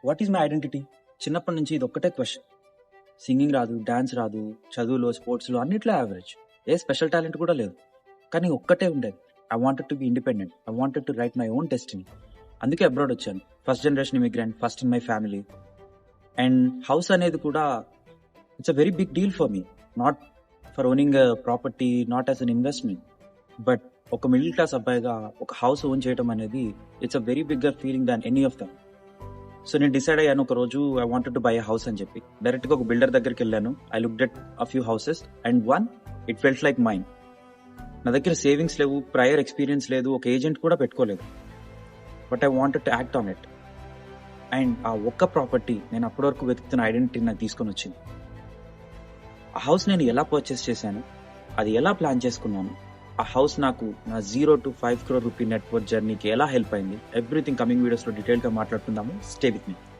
What is my identity? చిన్నప్పటి నుంచి ఇది ఒక్కటే క్వశ్చన్. సింగింగ్ రాదు, డాన్స్ రాదు, చదువులో, స్పోర్ట్స్లో అన్నిట్లో యావరేజ్. ఏ స్పెషల్ టాలెంట్ కూడా లేదు. కానీ ఒక్కటే ఉండేది, I wanted to be independent. I wanted to write my own destiny. అందుకే అబ్రాడ్ వచ్చాను. First generation immigrant, first in my family. And house అనేది కూడా it's a very big deal for me. Not for owning property, not as an investment, but ఒక middle class అబ్బాయిగా ఒక house own చేయడం అనేది it's a very bigger feeling than any of them. So నేను decide అయ్యాను ఒక రోజు, I wanted to buy a house అని చెప్పి. డైరెక్ట్గా ఒక బిల్డర్ దగ్గరికి వెళ్ళాను. I looked at a few houses and one it felt like mine. నా దగ్గర సేవింగ్స్ లేవు, ప్రయర్ ఎక్స్పీరియన్స్ లేదు, ఒక ఏజెంట్ కూడా పెట్టుకోలేదు. But I wanted to act on it. And ఆ ఒక్క ప్రాపర్టీ నేను అప్పటి వరకు వెతుకుతున్న ఐడెంటిటీ నాకు తీసుకొని వచ్చింది. ఆ హౌస్ నేను ఎలా పర్చేస్ చేశాను, అది ఎలా ప్లాన్ చేసుకున్నాను, ఆ హౌస్ నాకు నా 0 to 5 crore రూపీ నెట్వర్క్ జర్నీకి ఎలా హెల్ప్ అయింది, ఎవ్రీథింగ్ కమింగ్ వీడియోస్లో డీటెయిల్గా మాట్లాడుకుందాము. Stay with me.